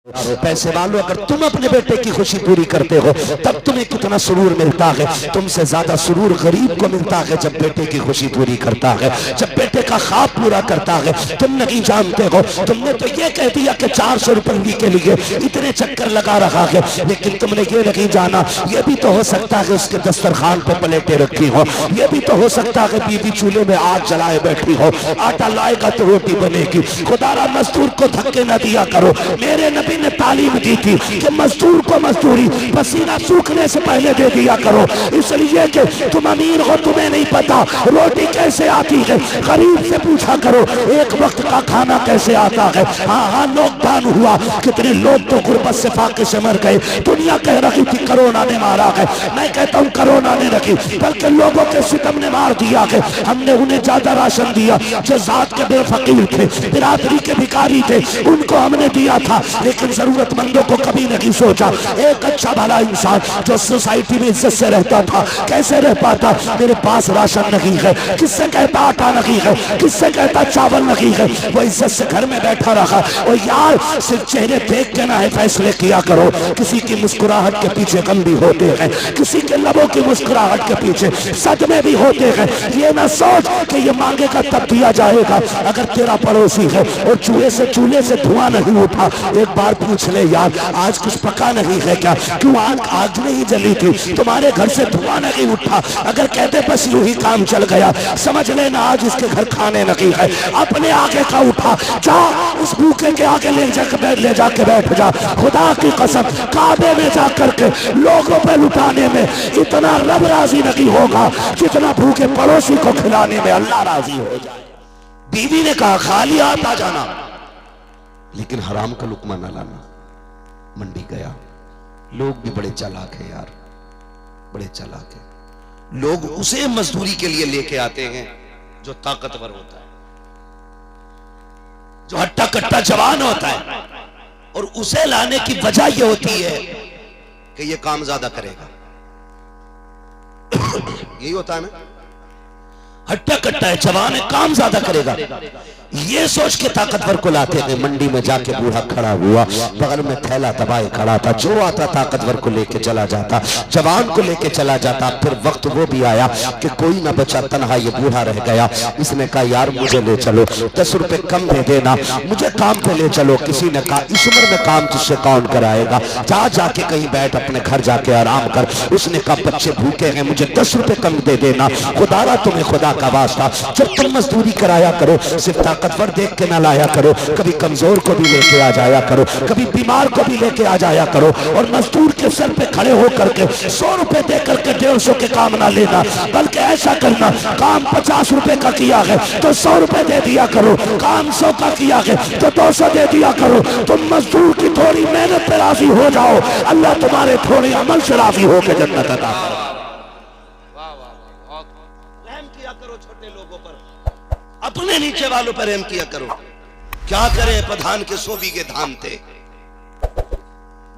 पैसे वालों, अगर तुम अपने बेटे की खुशी पूरी करते हो तब तुम्हें कितना सुरूर मिलता है। तुमसे ज्यादा सुरूर गरीब को मिलता है जब बेटे की खुशी पूरी करता है, जब बेटे का ख्वाब पूरा करता है। तुम नहीं जानते हो, तुमने तो ये कह दिया कि 400 रुपये के लिए इतने चक्कर लगा रहा है, लेकिन तुमने ये नहीं जाना ये भी तो हो सकता है उसके दस्तरखान पे प्लेटें रखी हो, ये भी तो हो सकता है बीवी चूल्हे में आग जलाए बैठी हो, आटा लाएगा तो रोटी बनेगी। खुदारा मजदूर को धक्के न दिया करो। मेरे नबी ने तालीम दी थी कि मजदूर को मजदूरी पसीना सूखने से पहले दे दिया करो, इसलिए कि तुम अमीर हो, तुम्हें नहीं पता रोटी कैसे आती है। गरीब से पूछा करो एक वक्त का खाना कैसे आता है। हाँ, लॉकडाउन हुआ, कितने लोग तो गुर्बत से फाके से मर गए। दुनिया कह रही थी कोरोना ने मारा है, मैं कहता हूँ कोरोना ने रखी बल्कि लोगों के सितम ने मार दिया है। हमने उन्हें ज्यादा राशन दिया जो जात के बेफकीर थे, बिरादरी के भिखारी थे, उनको हमने दिया था, लेकिन जरूरतमंदों को कभी नहीं सोचा। एक अच्छा भला इंसान जो सोसाइटी में इज्जत से रहता था कैसे रह पाता? मेरे पास राशन नहीं है, किससे कहता आटा नहीं है, किससे कहता चावल नहीं है, वो इज्जत से घर में बैठा रहा। और यार सिर्फ चेहरे देख के ना है फैसले किया करो, किसी की मुस्कुराहट के पीछे गम भी होते हैं, किसी के लबों की मुस्कुराहट के पीछे सदमे भी होते हैं। ये ना सोच कि ये मांगेगा तब दिया जाएगा। अगर तेरा पड़ोसी है और चूल्हे से धुआं नहीं उठा, एक बार पूछ ले यार आज कुछ पका नहीं है क्या? क्यों आग नहीं जली थी? तुम्हारे घर से धुआं नहीं उठा? अगर कहते बस यूं ही काम चल गया, समझ लेना आज इसके घर खाने नहीं है। अपने आगे का उठा, जा उस भूखे के आगे ले जाके बैठ जा। खुदा की कसम काबे में जा करके लोगों पे लुटाने में इतना रब राजी नहीं होगा जितना भूखे पड़ोसी को खिलाने में अल्लाह राजी हो जाए। बीवी ने कहा खाली हाथ आ जाना, लेकिन हराम का लुकमा न लाना। मंडी गया, लोग भी बड़े चालाक हैं यार, बड़े चालाक हैं। लोग उसे मजदूरी के लिए लेके आते हैं जो ताकतवर होता है, जो हट्टा कट्टा जवान होता है, और उसे लाने की वजह यह होती है कि यह काम ज्यादा करेगा। यही होता है ना, हट्टा कट्टा है, जवान है, काम ज्यादा करेगा, ये सोच के ताकतवर को लाते हैं। मंडी में जाके बूढ़ा खड़ा हुआ, बगल में थैला दबाए खड़ा था, जो आता ताकतवर को लेके चला जाता, जवान को लेके चला जाता। फिर वक्त वो भी आया कि कोई ना बचा, तन्हा ये बूढ़ा रह गया। इसने कहा यार मुझे ले चलो, 10 रुपए कम दे देना, मुझे काम पे ले चलो। किसी ने कहा इस उम्र में काम तुझसे कौन कराएगा, जा जाके कहीं बैठ, अपने घर जाके आराम कर। उसने कहा बच्चे भूखे हैं, मुझे 10 रुपए कम दे देना। खुदारा तुम्हें खुदा का वास्ता, जब तुम मजदूरी कराया करो सिर्फ ताकतवर देख के ना लाया करो, कभी कमजोर को भी लेके आ जाया करो, कभी बीमार को भी लेके आ जाया करो। और मजदूर के सर पे खड़े होकर के 100 रुपए दे करके 150 के काम ना लेना, बल्कि ऐसा करना काम 50 रुपए का किया है तो 100 रुपए दे दिया करो, काम 100 का किया है तो 200 दे दिया करो। तुम मजदूर की थोड़ी मेहनत पे राजी हो जाओ, अल्लाह तुम्हारे थोड़े अमल से राजी होकर जन्नत अता करेगा। अपने नीचे वालों पर रहम किया करो। क्या करे प्रधान के 100 बीघे धान थे,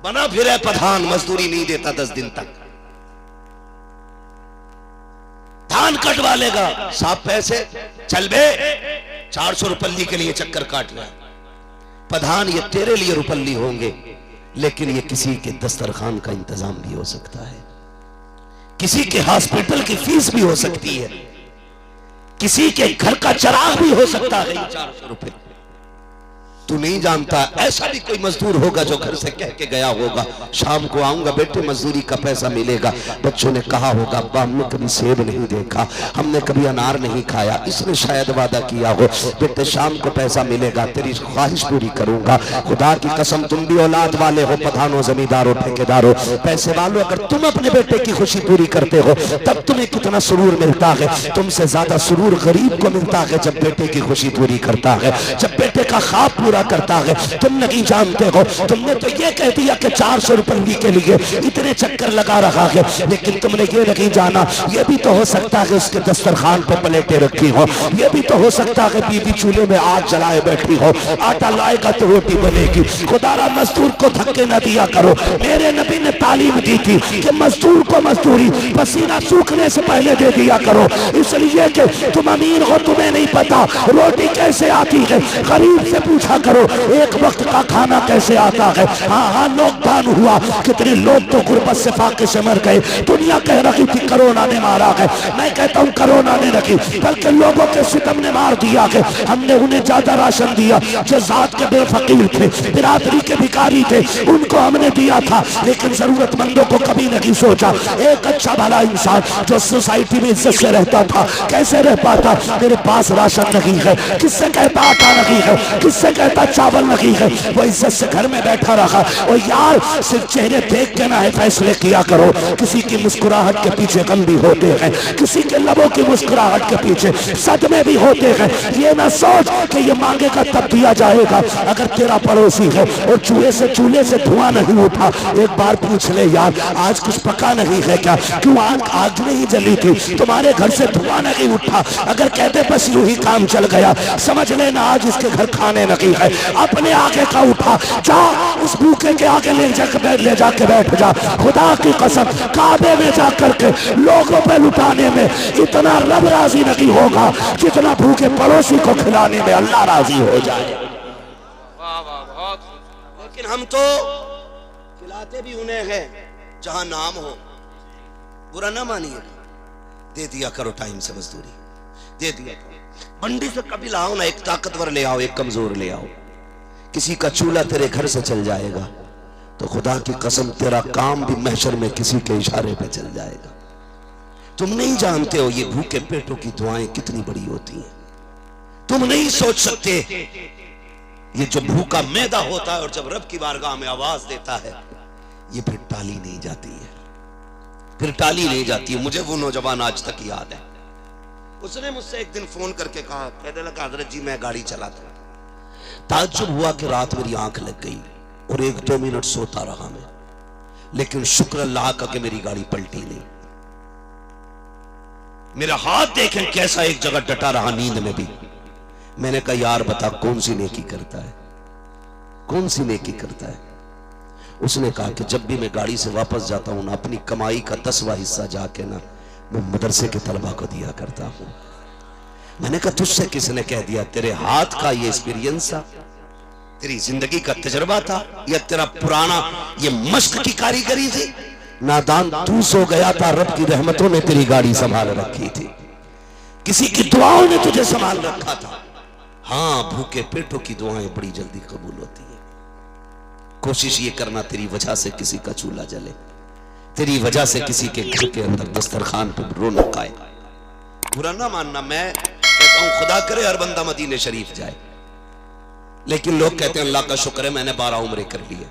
बना फिर है प्रधान, मजदूरी नहीं देता 10 दिन तक, धान कटवा लेगा, साफ पैसे चल बे 400 रुपल्ली के लिए चक्कर काट रहा। प्रधान ये तेरे लिए रुपल्ली होंगे, लेकिन ये किसी के दस्तरखान का इंतजाम भी हो सकता है, किसी के हॉस्पिटल की फीस भी हो सकती है, किसी के घर का चराग भी हो सकता है। 400 रुपए तू नहीं जानता, ऐसा भी कोई मजदूर होगा जो घर से कह के गया होगा शाम को आऊंगा बेटे मजदूरी का पैसा मिलेगा। बच्चों ने कहा होगा अब्बा हमने कभी सेब नहीं देखा, हमने कभी अनार नहीं खाया, इसने शायद वादा किया हो बेटे शाम को पैसा मिलेगा, तेरी ख्वाहिश पूरी करूंगा। खुदा की कसम तुम भी औलाद वाले हो, प्रधानों जमींदारों ठेकेदारों पैसे वालों, अगर तुम अपने बेटे की खुशी पूरी करते हो तब तुम्हें कितना सुरूर मिलता है। तुमसे ज्यादा सुरूर गरीब को मिलता है जब बेटे की खुशी पूरी करता है, जब बेटे का ख्वाब पूरा करता है। तुम नहीं जानते हो, तुमने तो ये कह दिया कि 400 रुपये के लिए इतने चक्कर लगा रहा है, लेकिन तुमने ये नहीं जाना ये भी तो हो सकता है उसके दस्तरखान पे प्लेटें रखी हो, ये भी तो हो सकता है बीवी चूल्हे में आग जलाए बैठी हो, आटा लाएगा तो रोटी बनेगी। खुदारा मजदूर को धक्के न दिया करो। मेरे नबी ने तालीम दी थी कि मजदूर को मजदूरी पसीना सूखने से पहले दे दिया करो, इसलिए कि तुम अमीर हो, तुम्हें नहीं पता रोटी कैसे आती है। गरीब से पूछा करो एक वक्त का खाना कैसे आता है। हाँ हाँ लॉकडाउन हुआ, कितने लोग तो गुर्बत से फाके से मर गए। दुनिया कह रही थी कोरोना ने मारा है, मैं कहता हूँ कोरोना ने रखी बल्कि लोगों के सितम ने मार दिया है। हमने उन्हें ज्यादा राशन दिया जो जात के बेफकीर थे, बिरादरी के भिखारी थे, उनको हमने दिया था, लेकिन जरूरतमंदों को कभी नहीं सोचा। एक अच्छा भला इंसान जो सोसाइटी में इज्जत से रहता था कैसे रह पाता। मेरे पास राशन नहीं है, किससे कहता आटा नहीं है, किससे कहता चावल नहीं है, वो इज्जत से घर में बैठा रहा। और यार सिर्फ चेहरे देख के ना है फैसले किया करो, किसी की मुस्कुराहट के पीछे गम भी होते हैं, किसी के लबों की मुस्कुराहट के पीछे सदमे भी होते हैं। ये ना सोच कि ये मांगेगा तब दिया जाएगा। अगर तेरा पड़ोसी है और चूल्हे से धुआं नहीं उठा, एक बार पूछ ले यार आज कुछ पका नहीं है क्या, क्यों आग नहीं जली थी, तुम्हारे घर से धुआं नहीं उठा। अगर कहते बस यूं ही काम चल गया, समझ लेना आज इसके घर खाने नहीं है। अपने आगे का उठा, जा उस भूखे के आगे ले जाके बैठ जा। खुदा की कसम काबे में जा करके लोगों पे लुटाने में इतना रब राजी नहीं होगा जितना भूखे पड़ोसी को खिलाने में अल्लाह राजी हो जाए। लेकिन हम तो खिलाते भी उन्हें हैं जहां नाम हो। बुरा ना मानिए, दे दिया करो टाइम से मजदूरी, दे दिया करो। मंडी से कभी लाओ ना, एक ताकतवर ले आओ, एक कमजोर ले आओ। किसी का चूल्हा तेरे घर से चल जाएगा तो खुदा की कसम तेरा काम भी महशर में किसी के इशारे पे चल जाएगा। तुम नहीं जानते हो ये भूखे पेटों की दुआएं कितनी बड़ी होती हैं। तुम नहीं सोच सकते ये जो भूखा मैदा होता है और जब रब की बारगाह में आवाज देता है ये फिर टाली नहीं जाती है, फिर टाली नहीं जाती है। मुझे वो नौजवान आज तक याद है, उसने मुझसे एक दिन फोन करके कहा, कहने लगा हजरत जी मैं गाड़ी चलाता हूं, ताज्जुब हुआ कि रात मेरी आंख लग गई और 1-2 मिनट सोता रहा मैं, लेकिन शुक्र अल्लाह का कि मेरी गाड़ी पलटी नहीं। मेरा हाथ देखें कैसा एक जगह डटा रहा नींद में भी। मैंने कहा यार बता कौन सी नेकी करता है, कौन सी नेकी करता है। उसने कहा कि जब भी मैं गाड़ी से वापस जाता हूं ना अपनी कमाई का 10वां हिस्सा जाके ना मैं मदरसे के तलबा को दिया करता हूं। मैंने कहा तुझसे किसने कह दिया, तेरे हाथ का ये एक्सपीरियंस था, तेरी जिंदगी का तजुर्बा था, या तेरा पुराना ये मश्क की कारीगरी थी। नादान तू सो गया था, रब की रहमतों ने तेरी गाड़ी संभाल रखी थी, किसी की दुआओं ने तुझे संभाल रखा था। हाँ भूखे पेटों की दुआएं बड़ी जल्दी कबूल होती है। कोशिश ये करना तेरी वजह से किसी का चूल्हा जले, तेरी वजह से किसी के घर के अंदर दस्तरखान पे रौनक आए। बुरा ना मानना, मैं कहता हूं खुदा करे हर बंदा मदीने शरीफ जाए, लेकिन लोग कहते हैं अल्लाह का शुक्र है मैंने 12 उम्रे कर लिए,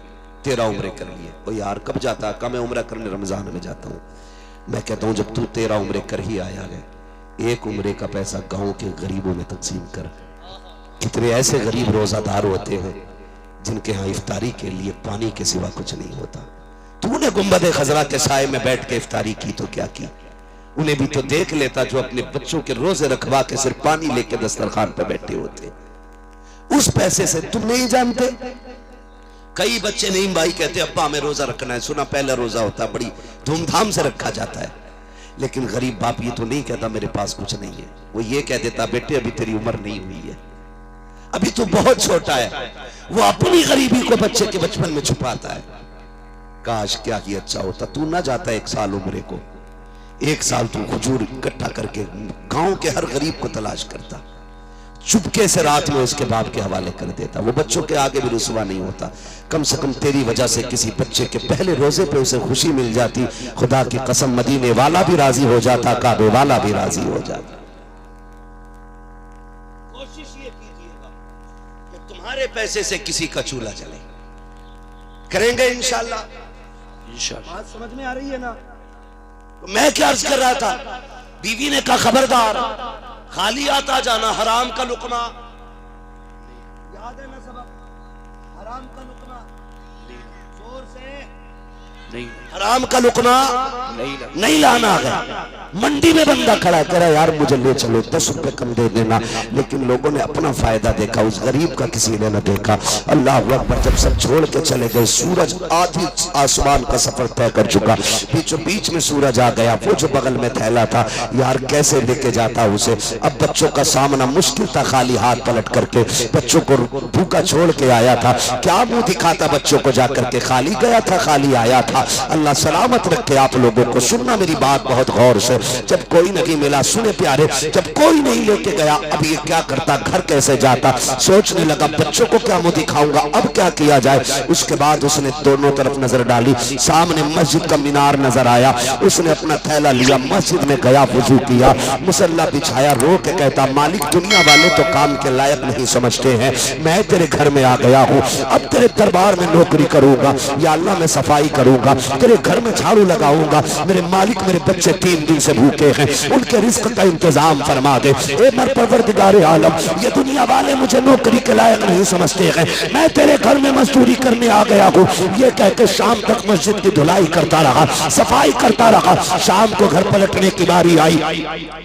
13 उम्रे कर लिए। ओ यार कब जाता है, कब मैं उम्रा करने रमजान में जाता हूँ। मैं कहता हूँ जब तू 13 उम्रे कर ही आया है, 1 उम्रे का पैसा गांव के गरीबों में तकसीम कर। कितने ऐसे गरीब रोजादार होते हैं जिनके यहाँ इफ्तारी के लिए पानी के सिवा कुछ नहीं होता। तूने गुंबद खजरा के साए में बैठ के इफ्तारी की तो क्या की, उन्हें भी तो देख लेता जो अपने बच्चों के रोजे रखवा के सिर्फ पानी लेके दस्तरखान पे बैठे होते। उस पैसे से तुम नहीं जानते, कई बच्चे नहीं भाई कहते अब्बा हमें रोजा रखना है, सुना पहला रोजा होता है बड़ी धूमधाम से रखा जाता है, लेकिन गरीब बाप ये तो नहीं कहता मेरे पास कुछ नहीं है, वो ये कह देता बेटे अभी तेरी उम्र नहीं हुई है, अभी तो बहुत छोटा है। वो अपनी गरीबी को बच्चे के बचपन में छुपाता है। काश क्या ही अच्छा होता, तू ना जाता 1 साल उम्रे को, 1 साल तू खजूर इकट्ठा करके गांव के हर गरीब को तलाश करता, चुपके से रात में उसके बाप के हवाले कर देता, वो बच्चों के आगे भी रुसवा नहीं होता। कम से कम तेरी वजह से किसी बच्चे के पहले रोजे पे उसे खुशी मिल जाती। खुदा की कसम मदीने वाला भी राजी हो जाता, काबे वाला भी राजी हो जाता। कोशिश ये कीजिएगा कि तुम्हारे पैसे से किसी का चूल्हा जले, करेंगे इंशाल्लाह। बात समझ में आ रही है ना। तो मैं क्या अर्ज कर रहा था, बीवी ने कहा खबरदार खाली आता जाना, हराम का लुकमा याद है ना सबक, हराम का लुकमा जोर से नहीं, हराम का लुकमा नहीं लाना है। मंडी में बंदा खड़ा करा, यार मुझे ले चलो, 10 रुपए कम दे देना। लेकिन लोगों ने अपना फायदा देखा, उस गरीब का किसी ने न देखा। अल्लाह अकबर। जब सब छोड़ के चले गए, सूरज आधी आसमान का सफर तय कर चुका, बीचों बीच में सूरज आ गया। वो जो बगल में थैला था, यार कैसे लेके जाता उसे। अब बच्चों का सामना मुश्किल था, खाली हाथ पलट करके बच्चों को भूखा छोड़ के आया था। क्या मुंह दिखाता बच्चों को जाकर के, खाली गया था खाली आया था। अल्लाह सलामत रखे आप लोगों को। सुनना मेरी बात बहुत गौर से। जब कोई नहीं मिला, सुने प्यारे, जब कोई नहीं लेके गया, अब ये क्या करता, घर कैसे जाता। सोचने लगा बच्चों को क्या मुंह दिखाऊंगा, अब क्या किया जाए। उसके बाद उसने दोनों तरफ नजर डाली, सामने मस्जिद का मीनार नजर आया। उसने अपना थैला लिया, मस्जिद में गया, वुजू किया, मुसल्ला बिछाया, रो के कहता, मालिक दुनिया वाले तो काम के लायक नहीं समझते हैं, मैं तेरे घर में आ गया हूँ, अब तेरे दरबार में नौकरी करूंगा, या अल्लाह मैं सफाई करूंगा, तेरे घर में झाड़ू लगाऊंगा। मेरे मालिक मेरे बच्चे 3 दिन से भूखे हैं, उनके रिस्क का इंतजाम फरमा दे। ए मेरे परवरदिगारे आलम, ये दुनिया वाले मुझे नौकरी के लायक नहीं समझते हैं, मैं तेरे घर में मजदूरी करने आ गया हूँ। ये कहकर शाम तक मस्जिद की धुलाई करता रहा, सफाई करता रहा। शाम को घर पलटने की बारी आई,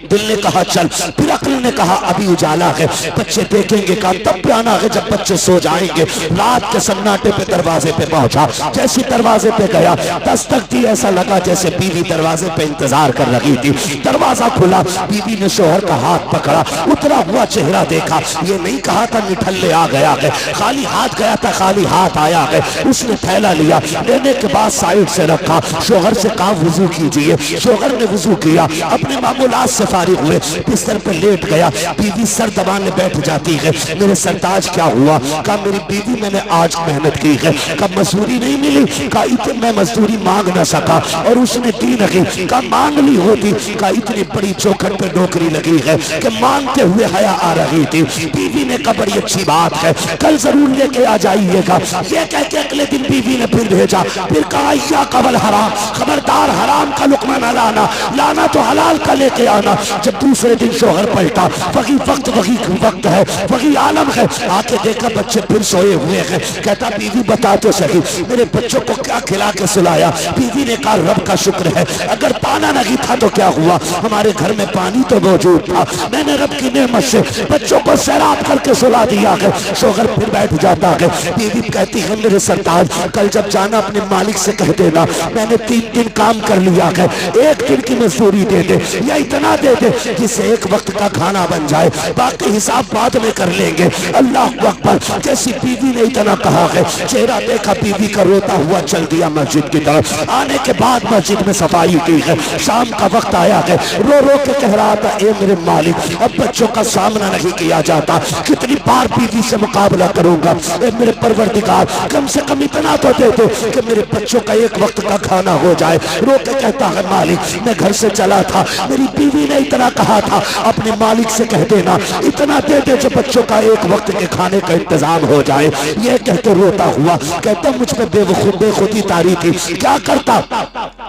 दिल ने कहा चल, फिर अक्ल ने कहा अभी उजाला है, बच्चे देखेंगे, काम तब पे आना है जब बच्चे सो जाएंगे। रात के सन्नाटे पे दरवाजे पे पहुंचा, जैसे दरवाजे पे गया, दस्तक दी, ऐसा लगा जैसे बीवी दरवाजे पे इंतजार कर रही थी। दरवाजा खुला, बीवी ने शोहर का हाथ पकड़ा, उतरा हुआ चेहरा देखा। ये नहीं कहा था निठल्ले आ गया है, खाली हाथ गया था, खाली हाथ आया है। उसने थैला लिया, लेने के बाद साइड से रखा, शोहर से कहा वुजू कीजिए। शोहर ने वुजू किया, अपने मामूलात से फारिग हुए, बिस्तर पे लेट गया। बीवी सर दबाने बैठ जाती है, मेरे सरताज क्या हुआ। कहा मेरी बीवी मैंने आज मेहनत की है। कहा मजदूरी नहीं मिली। कहा इतने मैं मजदूरी मांग न सका और उसने दी नहीं। कहा मांग ली होती। कहा इतनी बड़ी चौखट पे नौकरी लगी है कि मांगते हुए हया आ रही थी। बीवी ने कहा बड़ी अच्छी बात है, कल जरूर लेके आ जाइएगा। ये कह के अगले दिन बीवी ने फिर भेजा, फिर कहा या कबल हराम, खबरदार हराम का लुकमा न लाना, लाना तो हलाल का लेके आना। जब दूसरे दिन शोहर पलटा, वही वक्त है, वही आलम है। आके देखा बच्चे फिर सोए हुए हैं। कहता बीवी बता तो सही, मेरे बच्चों को क्या खिला के सुलाया। बीवी ने कहा रब का शुक्र है, अगर पाना नहीं था तो क्या हुआ, हमारे घर में पानी तो मौजूद था, मैंने रब की नेमत से बच्चों को सैराब करके सुला दिया है। शोहर फिर बैठ जाता है। बीवी कहती है मेरे सरताज, कल जब जाना अपने मालिक से कह देना मैंने 3 दिन काम कर लिया है, 1 दिन की मजदूरी दे दे या इतना दे दे जिससे एक वक्त का खाना बन जाए, बाकी हिसाब बाद में कर लेंगे। अल्लाह अकबर। जैसी बीवी ने इतना कहा है, चेहरा देखा बीवी का, रोता हुआ चल दिया मस्जिद की तरफ। आने के बाद मस्जिद में सफाई की है, शाम का वक्त आया है, रो रो के कह रहा था ए मेरे मालिक, अब बच्चों का सामना नहीं किया जाता, कितनी बार बीवी से मुकाबला करूंगा। ए मेरे परवरदिगार, कम से कम इतना तो दे दो कि मेरे बच्चों का एक वक्त का खाना हो जाए। रो के कहता है मालिक मैं घर से चला था, मेरी बीवी ने इतना कहा था, अपने मालिक से कह देना इतना दे दे जो बच्चों का एक वक्त के खाने का इंतजाम हो जाए। ये कहते रोता हुआ कहता मुझ पे बेखुदी तारी थी, क्या करता,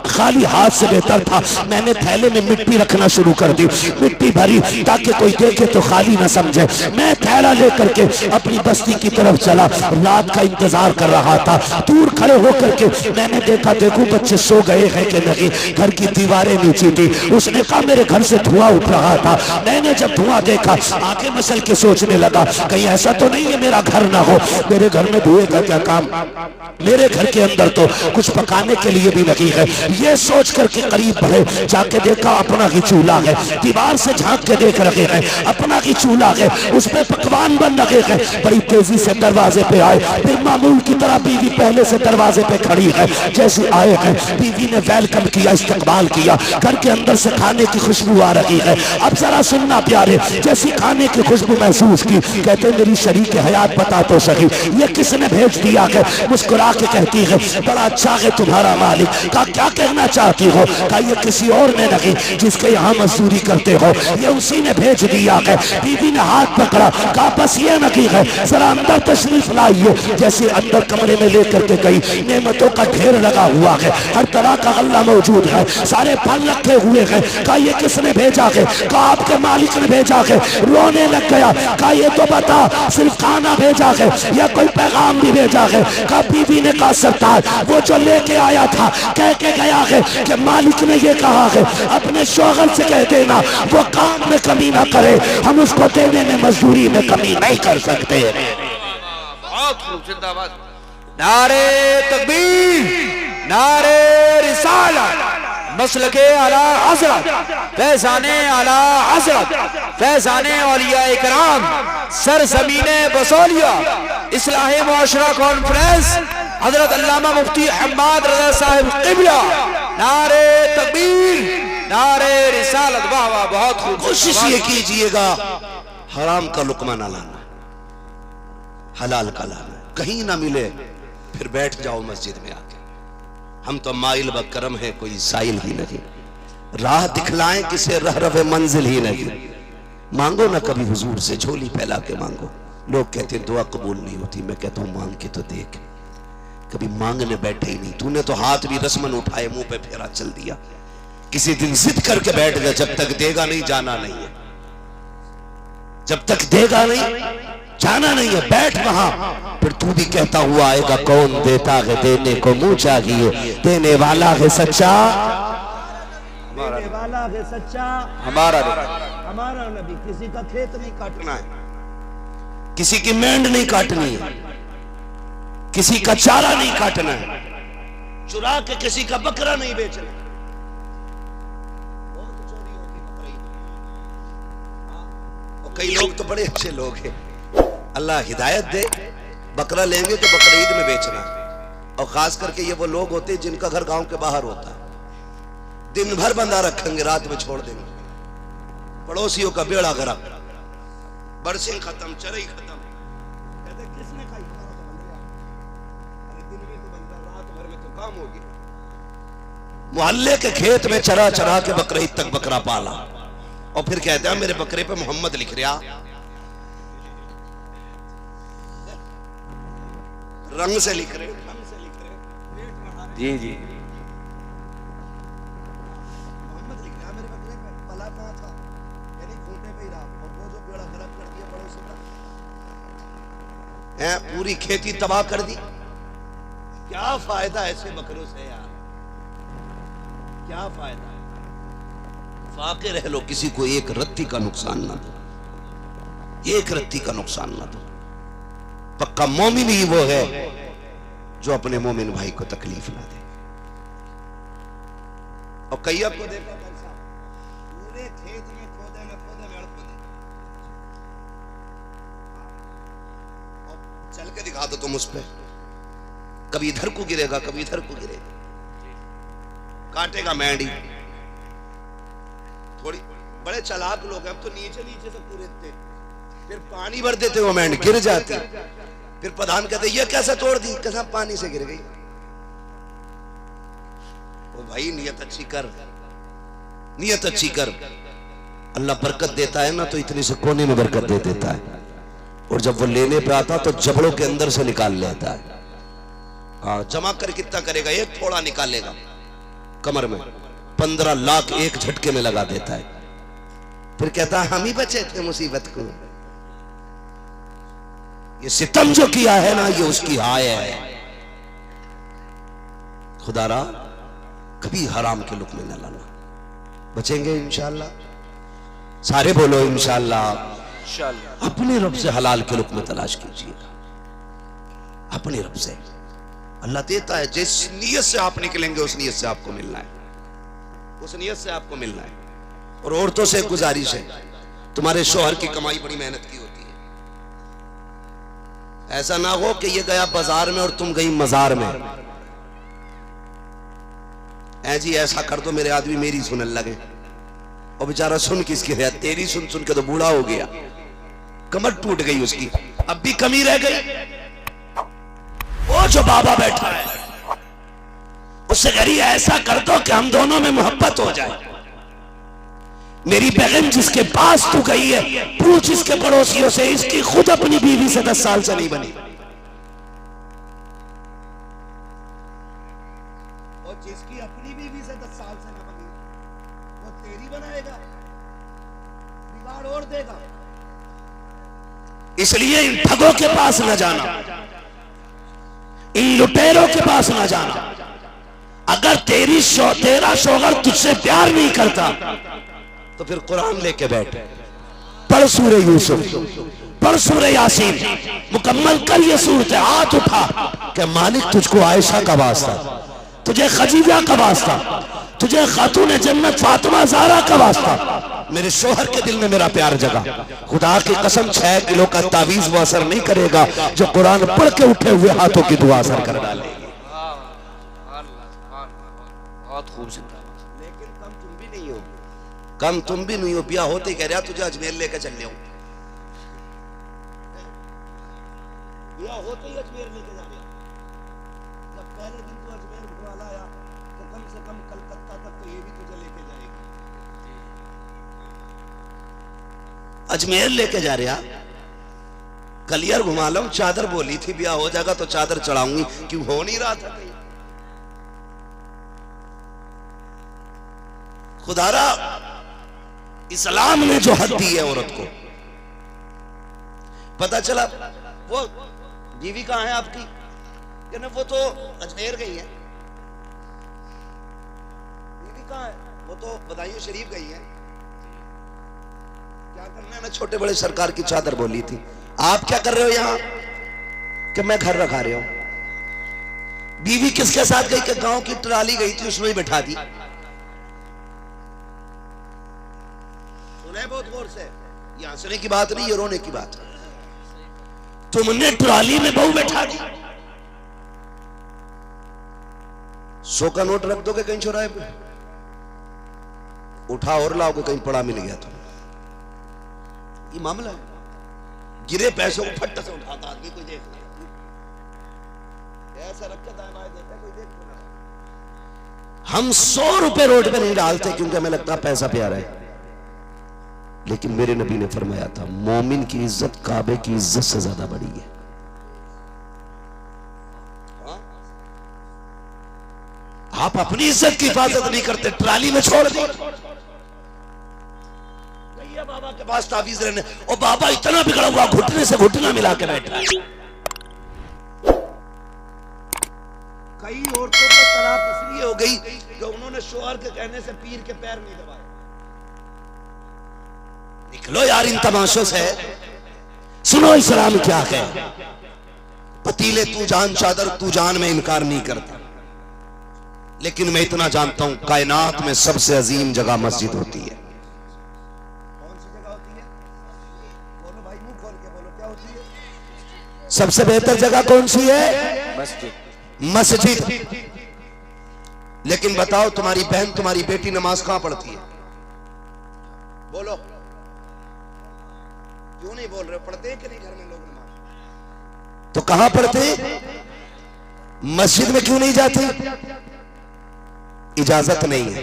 खाली हाथ से बेहतर था। मैंने थैले में मिट्टी रखना शुरू कर दी, मिट्टी भरी ताकि कोई देखे तो खाली न समझे। मैं थैला लेकर के अपनी बस्ती की तरफ चला, रात का इंतजार कर रहा था। दूर खड़े होकर के मैंने देखा, देखो बच्चे सो गए हैं कि नहीं, घर की दीवारें नीचे थी। उसने कहा मेरे घर से धुआं उठ रहा था, मैंने जब धुआं देखा आंखें मसल के सोचने लगा कहीं ऐसा तो नहीं है मेरा घर ना हो, मेरे घर में धुएं का क्या काम, मेरे घर के अंदर तो कुछ पकाने के लिए भी नहीं है। ये सोच करके करीब बढ़े, जाके देखा अपना ही चूल्हा है, दीवार से झांक के देख रहे हैं अपना ही चूल्हा है, उस पर पकवान बन रहे हैं। बड़ी तेजी से दरवाजे पे आए, फिर मामूल की तरह बीवी पहले से दरवाजे पे खड़ी है। जैसे आए हैं बीवी ने वेलकम किया, इस्तकबाल किया, घर के अंदर से खाने की खुशबू आ रही है। अब जरा सुनना प्यारे, जैसी खाने की खुशबू महसूस की, कहते मेरी शरीक हयात बता तो सही ये किसने भेज दिया है। मुस्कुरा के कहती है बड़ा अच्छा है तुम्हारा मालिक। का क्या कहना चाहती हो, का ये किसी और ने नहीं जिसके यहाँ मजदूरी करते हो, ये उसी ने भेज दिया है। बीवी ने हाथ पकड़ा, कहा बस ये नहीं है, जरा अंदर तशरीफ लाइए। जैसे अंदर कमरे में लेकर के गई, नेमतों का ढेर लगा हुआ है, हर तरह का गल्ला मौजूद है, सारे फल रखे हुए हैं। कहा ये किसने भेजा है? कहा आपके मालिक ने भेजा है। रोने लग गया। कहा ये तो बता, सिर्फ खाना भेजा है या कोई पैगाम भी भेजा है? कहा बीवी ने कहा सरदार, वो जो लेके आया था कह के गया है कि मालिक ने ये कहा है अपने शौहर से कह देना वो काम में कमी ना करे, हम उसको देने में मजदूरी में कमी नहीं कर सकते। जिंदाबाद। नारे तकबीर, नारे रिसालत, मसलके आला हज़रत, फैज़ाने आला हज़रत, फैज़ाने औलिया इकराम, सरज़मीने बसौलिया, इस्लाहे मुआशरा कॉन्फ्रेंस, हजरत अल्लामा मुफ्ती हम्माद रज़ा साहिब क़िबला। नारे तकबीर, नारे रिसालत। वाह वाह, बहुत खूब। कोशिश ये कीजिएगा हराम का लुकमा ना लाना, हलाल का लाना। कहीं ना मिले फिर बैठ जाओ मस्जिद में आके। हम तो माइल व करम है, कोई साइल ही नहीं। राह दिखलाएं किसे रह रहे मंजिल ही नहीं। मांगो ना कभी हुजूर से, झोली फैला के मांगो। लोग कहते दुआ कबूल नहीं होती, मैं कहता हूं मांग के तो देख। कभी मांगने बैठे ही नहीं। तूने तो हाथ भी रस्मन उठाए, मुंह पे फेरा चल दिया। किसी दिन जिद करके बैठ गया, जब तक देगा नहीं जाना नहीं है, जब तक देगा नहीं जाना नहीं है, बैठ वहां। फिर तू भी कहता हुआ आएगा, कौन देता है देने को मुंह चाहिए, देने वाला है सच्चा, देने वाला है सच्चा हमारा नबी। किसी का खेत नहीं काटना है, किसी की मेंढ नहीं काटनी है, किसी का चारा नहीं काटना है, चुरा के किसी का बकरा नहीं बेचना। कई लोग तो बड़े अच्छे लोग हैं, अल्लाह हिदायत दे, बकरा लेंगे तो बकरा ईद में बेचना। और खास करके ये वो लोग होते हैं जिनका घर गांव के बाहर होता है, दिन भर बंधा रखेंगे, रात में छोड़ देंगे। पड़ोसियों का बेड़ा गर्क, बरसिंग खत्म, चरई खत्म। कहते किसने खाई? दिन में तो बंदा, रात भर में तो काम हो गया। मोहल्ले के खेत में चरा चरा के बकरा ईद तक बकरा पाला, और फिर कहते हैं मेरे बकरे पे मोहम्मद लिख रहा, रंग से लिख रहे, जी जी। मोहम्मद लिख रहा मेरे बकरे पे। पला कहां था? यानी खूंटे पे ही रहा। और वो जो बेड़ा गर्क कर दिया पड़ोसी का, पूरी खेती तबाह कर दी। क्या फायदा ऐसे बकरों से यार, क्या फायदा है? फाके रह लो, किसी को एक रत्ती का नुकसान ना दो, एक रत्ती का नुकसान ना दो। पक्का मोमिन ही वो है जो अपने मोमिन भाई को तकलीफ ना दे। और कई आपको देखा पूरे खेत में खोदे में अड़ खोदे, और चल के दिखा दो तुम उस पे, कभी इधर को गिरेगा, कभी इधर को गिरेगा, काटेगा मेंढी। थोड़ी बड़े चालाक लोग हैं, अब तो नीचे नीचे से पूरे फिर पानी भर देते, वो मेंढ गिर जाती। फिर प्रधान कहते ये कैसे तोड़ दी? कैसा पानी से गिर गई। ओ भाई नियत अच्छी कर, नियत अच्छी कर। अल्लाह बरकत देता है ना तो इतनी से कोने में बरकत दे देता है, और जब वो लेने पे आता तो जबड़ों के अंदर से निकाल लेता है। हाँ, जमा कर कितना करेगा? एक थोड़ा निकालेगा कमर में, 15 लाख एक झटके में लगा देता है। फिर कहता है हम ही बचे थे मुसीबत को। ये सितम जो किया है ना, ये उसकी हाय है। खुदारा कभी हराम के लुक में न लाना। बचेंगे इंशाअल्लाह, सारे बोलो इंशाअल्लाह। अपने रब से हलाल के लुक में तलाश कीजिएगा, अपने रब से। अल्लाह देता है, जिस नीयत से आप निकलेंगे उस नीयत से आपको मिलना है, उस नीयत से आपको मिलना है। और औरतों से गुजारिश है, तुम्हारे शौहर की कमाई बड़ी मेहनत की होती है। ऐसा ना हो कि ये गया बाजार में और तुम गई मजार में। ऐ जी ऐसा कर दो मेरे आदमी मेरी सुनने लगे, और बेचारा सुन किसकी है? तेरी सुन सुन के तो बूढ़ा हो गया, कमर टूट गई उसकी, अब भी कमी रह गई। वो जो बाबा बैठा है उससे करिए ऐसा कर दो कि हम दोनों में मोहब्बत हो जाए। मेरी बहन जिसके पास तू गई है, पूछ इसके पड़ोसियों से, इसकी खुद अपनी बीवी से 10 साल से नहीं बनी। और जिसकी अपनी बीवी से 10 साल से न बनी, वो तेरी बनाएगा, बिगाड़ और देगा। इसलिए इन ठगों के पास न जाना, इन लुटेरों के पास न जाना। अगर तेरा शौहर तुझसे प्यार नहीं करता तो फिर कुरान लेके बैठ, पढ़ सूरह यूसुफ, पढ़ सूरह यासीन, मुकम्मल कर ये सूरत, हाथ उठा कि मालिक तुझको आयशा का वास्ता, तुझे खदीजा का वास्ता, तुझे खातून जन्नत फातिमा ज़हरा का वास्ता, मेरे शोहर के दिल में मेरा प्यार जगा। खुदा की कसम 6 किलो का तावीज वो असर नहीं करेगा जो कुरान पढ़ के उठे हुए हाथों की दुआ असर कर डालेगी। बहुत खूब जिंदाबाद। लेकिन कम तुम भी नहीं हो, कम तुम भी नहीं हो। ब्याह होते ही कह रहा तुझे अजमेर लेकर चलने हो, ब्याह होते ही अजमेर लेके जा रहा। जब पहले दिन तू अजमेर घुमा लाया तो कम से कम कलकत्ता तक तो ये भी तुझे लेके जाएगी। अजमेर लेके जा रहा, कलियर घुमा लो। चादर बोली थी ब्याह हो जाएगा तो चादर चढ़ाऊंगी, क्यों हो नहीं रहा था? खुदारा इस्लाम ने जो हद दी है औरत को, पता चला वो बीवी कहाँ है आपकी, कि ना वो तो अजमेर गई है। बीवी कहाँ है? वो तो बदायूं शरीफ गई है। क्या करना है? मैं छोटे बड़े सरकार की चादर बोली थी। आप क्या कर रहे हो यहाँ? कि मैं घर रखा रहे हूं। बीवी किसके साथ गई? कि गांव की ट्राली गई थी, उसमें ही बैठा दी। सुने बहुत गौर से, ये हंसने की बात नहीं, ये रोने की बात है। तुमने ट्राली में बहू बैठा दी। 100 का नोट रख दोगे कहीं चौराहे पे, उठा और लाओगे कहीं पड़ा मिल गया तो। ये मामला है। गिरे पैसों को फट से उठाता आदमी, कोई देख नहीं, ऐसा रख के दाएं बाएं देखता कोई देख नहीं। हम 100 रुपए रोड पे नहीं डालते क्योंकि हमें लगता पैसा प्यारा है, लेकिन मेरे नबी ने फरमाया था मोमिन की इज्जत काबे की इज्जत से ज्यादा बड़ी है। आप अपनी इज्जत की हिफाजत नहीं करते, ट्राली में छोड़ दी। बाबा के पास ताबीज रहने, और बाबा इतना बिगड़ा हुआ घुटने से घुटना मिला के बैठा है। कई औरतों को तलाक इसलिए हो गई कि उन्होंने शोहर के कहने से पीर के पैर नहीं दबाए। निकलो यार इन तमाशों से, सुनो इस्लाम क्या है। पतीले तू जान, चादर तू जान में इनकार नहीं करता, लेकिन मैं इतना जानता हूं कायनात में सबसे अजीम जगह मस्जिद होती है। कौन सी जगह होती है? बोलो भाई, मुंह खोल के बोलो, क्या होती है? सबसे बेहतर जगह कौन सी है? मस्जिद। मस्जिद। लेकिन बताओ तुम्हारी बहन, तुम्हारी बेटी नमाज कहां पढ़ती है? बोलो, क्यों नहीं बोल रहे? पढ़ते हैं कि नहीं घर में लोग नमाज? तो कहां पढ़ते? मस्जिद में क्यों नहीं जाती? इजाजत नहीं है।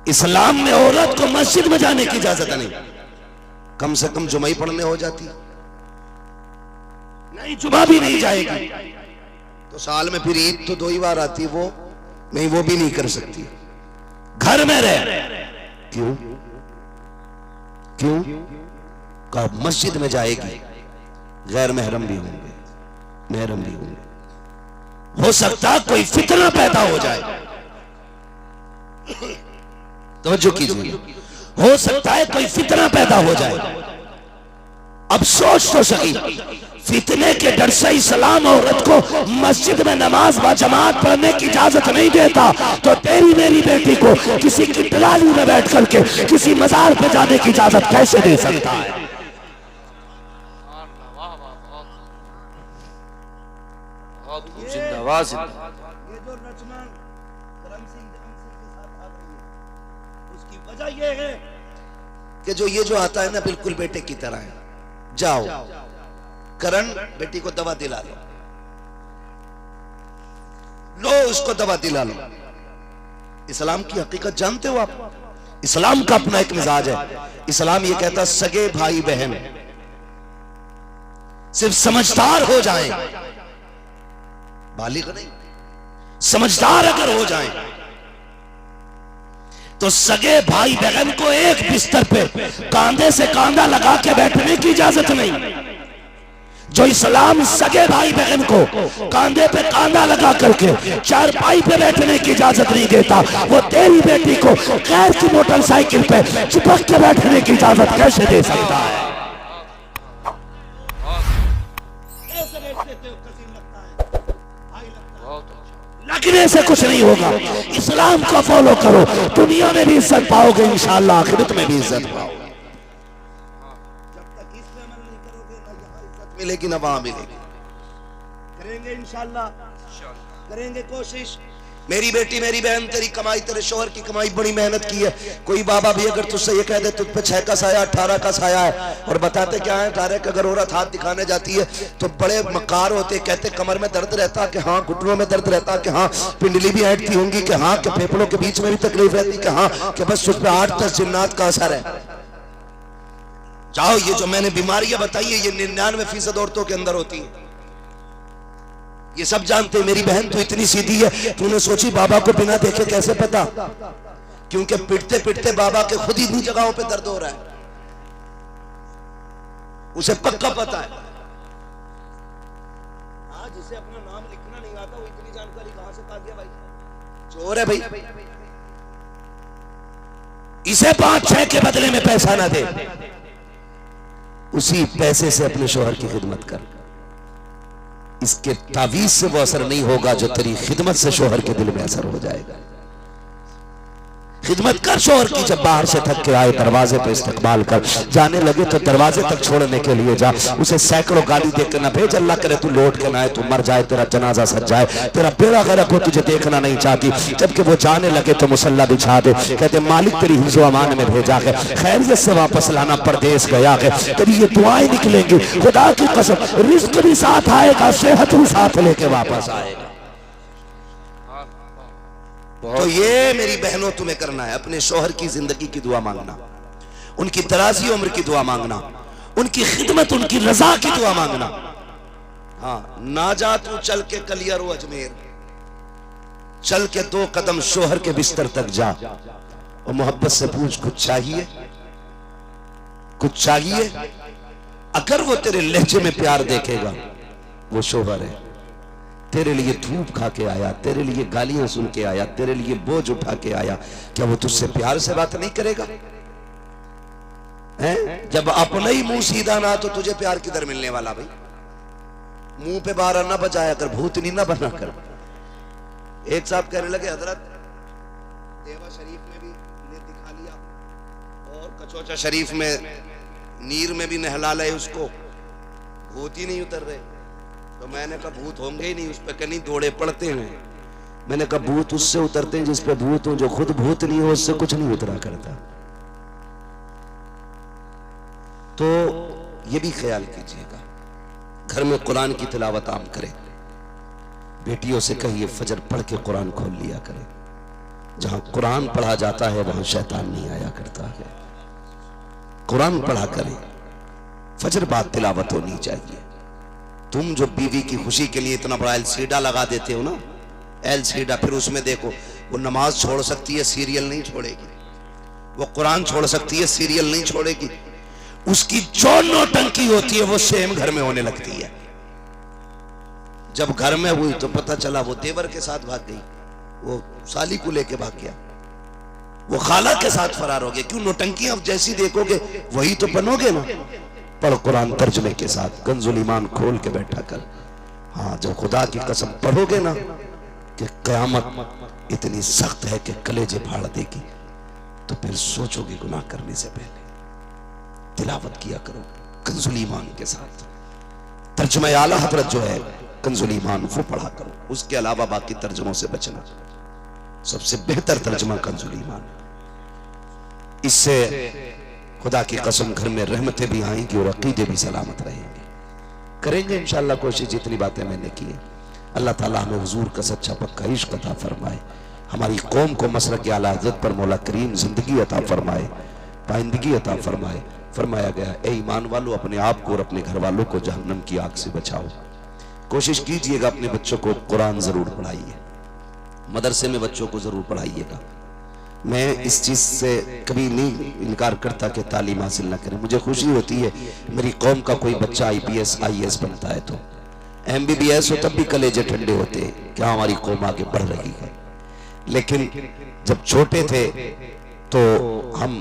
इस्लाम में औरत को मस्जिद में जाने की इजाजत नहीं। कम से कम जुमा ही पढ़ने हो जाती, नहीं जुमा भी नहीं जाएगी तो साल में फिर ईद तो 2 ही बार आती, वो नहीं, वो भी नहीं कर सकती। घर में रह। क्यों? क्यों? का मस्जिद में जाएगी, गैर महरम भी होंगे, महरम भी होंगे। हो सकता कोई फितना पैदा हो जाए, तवज्जो कीजिए, हो सकता है कोई फितना पैदा हो जाए। अब सोच तो सही, फितने के डर से इस्लाम औरत को मस्जिद में नमाज व जमात पढ़ने की इजाजत नहीं देता, तो तेरी मेरी बेटी को किसी की ट्राली में बैठ करके किसी मजार पे जाने की इजाजत कैसे दे सकता है? जिंदाबाद। ये जो रचना करम सिंह के साथ आ रही है, उसकी वजह ये है कि जो ये जो आता है ना बिल्कुल बेटे की तरह है। जाओ करण, बेटी को दवा दिला लो, लो उसको दवा दिला लो। इस्लाम की हकीकत जानते हो आप? इस्लाम का अपना एक मिजाज है। इस्लाम ये कहता सगे भाई बहन सिर्फ समझदार हो जाएं, बालिग नहीं, समझदार अगर हो जाएं तो सगे भाई बहन को एक बिस्तर पे कांधे से कांधा लगा के बैठने की इजाजत नहीं। जो इस्लाम सगे भाई बहन को कांधे पे कांधा लगा करके चारपाई पे बैठने की इजाजत नहीं देता, वो तेरी बेटी को गैर की मोटरसाइकिल पे चिपक के बैठने की इजाजत कैसे दे सकता है? लगने से कुछ नहीं होगा। इस्लाम को फॉलो करो, दुनिया में भी इज्जत पाओगे, इंशाअल्लाह आखिरत में भी इज्जत पाओगे। जब तक इस पे अमल नहीं करोगे ना यहाँ इज्जत मिलेगी ना वहां मिलेगी। करेंगे इंशाअल्लाह, करेंगे कोशिश। मेरी बेटी मेरी बहन, तेरी कमाई तेरे शोहर की कमाई बड़ी मेहनत की है। कोई बाबा भी अगर तुझसे ये कह दे तुझ पे 6 का साया 18 का साया है, और बताते क्या है 18 का, अगर औरत हाथ दिखाने जाती है तो बड़े मकार होते, कहते कमर में दर्द रहता कि हाँ, घुटनों में दर्द रहता कि हाँ, पिंडली भी ऐंठती होंगी कि हाँ, कि फेफड़ों के बीच में भी तकलीफ रहती कि हाँ, कि बस तुझ पे 8-10 जिन्नात का असर है। जाओ, ये जो मैंने बीमारियां बताई है ये 99% औरतों के अंदर होती है, ये सब जानते हैं। मेरी बहन तो इतनी सीधी है, तूने सोची बाबा को बिना देखे कैसे पता? क्योंकि पिटते पिटते बाबा के खुद ही इतनी जगहों पे दर्द हो रहा है, उसे पक्का पता है। हाँ, जिसे अपना नाम लिखना नहीं आता वो इतनी जानकारी कहां से पा गया भाई? चोर है भाई। इसे 5-6 के बदले में पैसा ना दे, उसी पैसे से अपने शोहर की खिदमत कर। इसके तावीज से वो असर नहीं होगा जो तेरी खिदमत से शोहर के दिल में असर हो जाएगा। खिदमत कर शोहर की, जब बाहर से थक के आए दरवाजे पे इस्तकबाल कर, जाने लगे तो दरवाजे तक छोड़ने के लिए जा, उसे सैकड़ों गाली देकर ना भेज, अल्लाह करे तू लौट के ना आए, तू मर जाए, तेरा जनाजा सज जाए, तेरा बेड़ा गर्क हो, तुझे देखना नहीं चाहती। जबकि वो जाने लगे तो मुसल्ला बिछा दे, कहते मालिक तेरी हिफ्ज़ व अमान में भेजा है, खैरियत से वापस लाना, परदेश गया है, तेरी ये दुआएं निकलेंगी, खुदा की कसम रिज़्क़ भी साथ आएगा, सेहत भी साथ लेके वापस आएगा। तो ये मेरी बहनों तुम्हें करना है, अपने शोहर की जिंदगी की दुआ मांगना, उनकी दराजी उम्र की दुआ मांगना, उनकी खिदमत उनकी रजा की दुआ मांगना। हाँ, ना जा तू चल के कलियर व अजमेर, चल के 2 कदम शोहर के बिस्तर तक जा और मोहब्बत से पूछ कुछ चाहिए, कुछ चाहिए। अगर वो तेरे लहजे में प्यार देखेगा वो शोहर है। तेरे लिए धूप खा के आया, तेरे लिए गालियां सुन के आया, तेरे लिए बोझ उठा के आया, क्या वो तुझसे प्यार से बात नहीं करेगा? हैं? जब अपना ही मुंह सीधा ना तो तुझे प्यार किधर मिलने वाला भाई? मुंह पे बारा ना बजाया कर, भूतनी ना बना कर। एक साहब कहने लगे हजरत देवा शरीफ में भी ने दिखा लिया और कचौचा शरीफ में नीर में भी नहला ले, उसको भूत ही नहीं उतर रहे। तो मैंने कहा भूत होंगे ही नहीं उस पर, कहीं दौड़े पड़ते हैं। मैंने कहा भूत उससे उतरते हैं जिस पे भूत हो, जो खुद भूत नहीं हो उससे कुछ नहीं उतरा करता। तो ये भी ख्याल कीजिएगा, घर में कुरान की तिलावत आम करें, बेटियों से कहिए फजर पढ़ के कुरान खोल लिया करें। जहां कुरान पढ़ा जाता है वहां शैतान नहीं आया करता है। कुरान पढ़ा करें, फजर बाद तिलावत होनी चाहिए। तुम जो बीवी की खुशी के लिए इतना बड़ा एलसीडा लगा देते हो ना, एलसीडा, फिर उसमें देखो वो नमाज छोड़ सकती है, सीरियल नहीं छोड़ेगी, वो कुरान छोड़ सकती है, सीरियल नहीं छोड़ेगी। उसकी जो नौटंकी होती है वो सेम घर में होने लगती है। जब घर में हुई तो पता चला वो देवर के साथ भाग गई, वो साली को लेके भाग गया, वो खाला के साथ फरार हो गया। क्यों? नौटंकी अब जैसी देखोगे वही तो बनोगे ना। पढ़ कुरान तर्जमे के साथ, कंजुल ईमान खोल के बैठा कर। हाँ, जब खुदा की कसम पढ़ोगे ना कि कयामत इतनी सख्त है कि कलेजे फाड़ देगी, तो फिर सोचोगे गुनाह करने से पहले। तिलावत किया करो कंजुल ईमान के साथ। तर्जुमा आला हजरत जो है कंजुल ईमान वो पढ़ा करो, उसके अलावा बाकी तर्जुमों से बचना। सबसे बेहतर तर्जुमा कंजुल ईमान। इससे खुदा की कसम घर में रहमतें भी आएंगी और अकीदे भी सलामत रहेंगे। करेंगे इंशाअल्लाह कोशिश, जितनी बातें मैंने की है। अल्लाह ताला हमें हुजूर का सच्चा पक्का इश्क अता फरमाए, हमारी कौम को मसलक आला हज़रत पर मौला करीम जिंदगी अता फरमाए, पाइंदगी अता फरमाए। फरमाया गया, ए ईमान वालों, अपने आप को और अपने घर वालों को जहन्नम की आग से बचाओ। कोशिश कीजिएगा अपने बच्चों को कुरान जरूर पढ़ाइए, मदरसे में बच्चों को जरूर पढ़ाइएगा। मैं इस चीज़ से कभी नहीं इनकार करता कि तालीम हासिल ना करें। मुझे खुशी होती है मेरी कौम का कोई बच्चा IPS IAS बनता है, तो MBBS हो तब भी कलेजे ठंडे होते हैं, क्या हमारी कौम आगे बढ़ रही है। लेकिन जब छोटे थे तो हम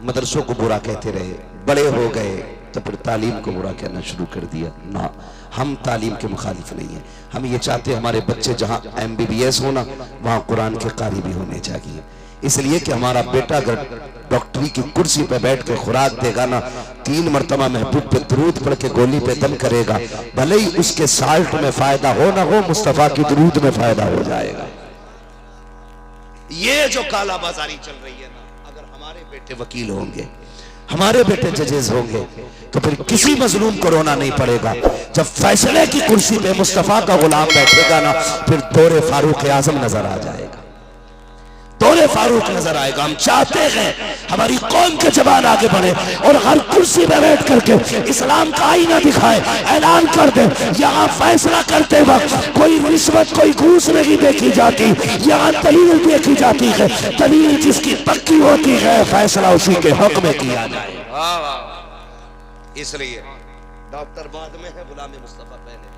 मदरसों को बुरा कहते रहे, बड़े हो गए तो फिर तालीम को बुरा कहना शुरू कर दिया। ना, हम तालीम के मुखालिफ नहीं है। हम ये चाहते हमारे बच्चे जहाँ MBBS होना वहाँ कुरान के कारी भी होने चाहिए। इसलिए कि हमारा बेटा अगर डॉक्टरी की कुर्सी पे बैठ के खुराक देगा ना, 3 मरतबा महबूब पे दरूद पढ़ के गोली पे दम करेगा, भले ही उसके साल्ट में फायदा हो ना हो, मुस्तफा की दरूद में फायदा हो जाएगा। ये जो काला बाजारी चल रही है ना, अगर हमारे बेटे वकील होंगे, हमारे बेटे जजेस होंगे, तो फिर किसी मजलूम को रोना नहीं पड़ेगा। जब फैसले की कुर्सी पे मुस्तफा का गुलाम बैठेगा ना, फिर दौरे फारूक आजम नजर आ जाएगा, दौरे फारूक नजर आएगा। हम चाहते हैं हमारी कौम के जवान आगे बढ़े और हर कुर्सी में बैठ करके इस्लाम का आईना दिखाए, ऐलान कर दे, यहाँ फैसला करते वक्त कोई रिश्वत, कोई घूस नहीं देखी जाती, यहाँ दलील देखी जाती है। दलील जिसकी पक्की होती है, फैसला उसी के हक में किया जाए। इसलिए डॉक्टर बाद में है, गुलाम मुस्तफा पहले,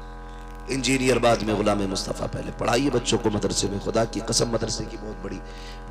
इंजीनियर बाद में, गुलाम मुस्तफ़ा पहले। पढ़ाइए बच्चों को मदरसे में, खुदा की कसम मदरसे की बहुत बड़ी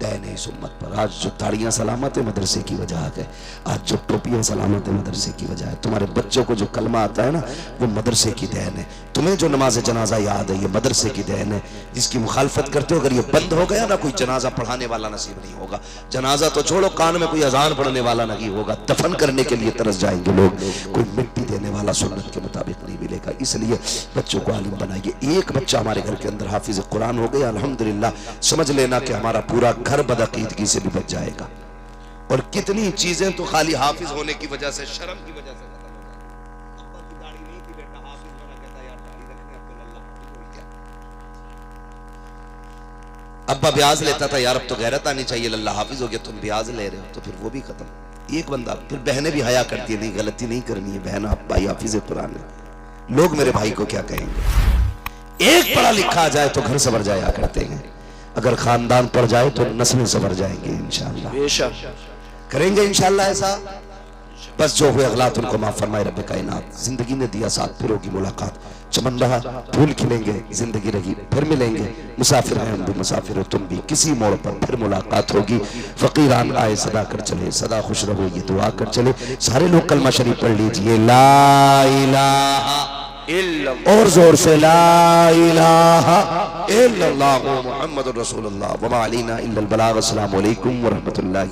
देन है इस उम्मत पर। आज जो ताड़ियाँ सलामत है मदरसे की वजह है, आज जो टोपियाँ सलामत है मदरसे की वजह है। तुम्हारे बच्चों को जो कलमा आता है ना, वो मदरसे की देन है। तुम्हें जो नमाज जनाजा याद है, ये मदरसे की देन है। जिसकी मुखालफत करते हो, अगर ये बंद हो गया ना, कोई जनाजा पढ़ाने वाला नसीब नहीं होगा। जनाजा तो छोड़ो, कान में कोई अजान पढ़ने वाला नहीं होगा। दफन करने के लिए तरस जाएंगे लोग, कोई मिट्टी देने वाला सुन्नत के मुताबिक नहीं मिलेगा। इसलिए बच्चों को आलिम बनाइए। एक बच्चा हमारे घर के अंदर हाफिज कुरान हो गया, अल्हम्दुलिल्लाह, समझ लेना कि हमारा पूरा घर बदअकीदगी से भी बच जाएगा। और कितनी चीजें तो खाली हाफिज होने की वजह से, शर्म की वजह से खत्म हो जाती। अब्बा की दाढ़ी नहीं थी, बेटा हाफिज बना, कहता यार दाढ़ी रखने अब तो अल्लाह कोई क्या। अब्बा ब्याज लेता था, यार अब तो गैरत आनी चाहिए, अल्लाह हाफिज हो गया, तुम ब्याज ले रहे हो, तो फिर वो भी खत्म। एक बंदा, फिर बहनें भी हया करती है, नहीं गलती नहीं करनी है, बहन आप भाई हाफिज कुरान है, लोग मेरे भाई को क्या कहेंगे। एक पढ़ा लिखा आ जाए तो घर संवर जाया करते हैं, अगर खानदान पड़ जाए तो नस्लें संवर जाएंगे इंशाअल्लाह। बेशक करेंगे इंशाअल्लाह ऐसा। बस जो हुए अगलात उनको माफ फरमाए रब्बे कायनात। जिंदगी ने दिया साथ, फिर होगी मुलाकात। चमन रहा फूल खिलेंगे, जिंदगी रही फिर मिलेंगे। मुसाफिर हैं हम भी, मुसाफिर हो तुम भी, किसी मोड़ पर फिर मुलाकात होगी। फकीरान आए सदा कर चले, सदा खुश रहो ये दुआ कर चले। सारे लोग कलमा शरीफ पढ़ लीजिए, ला इलाहा इल्लल्लाह, और जोर से ला इलाहा इल्लल्लाह मुहम्मदुर रसूलुल्लाह व मा अलैना इल्लल बलाग। अस्सलामु अलैकुम व रहमतुल्लाह।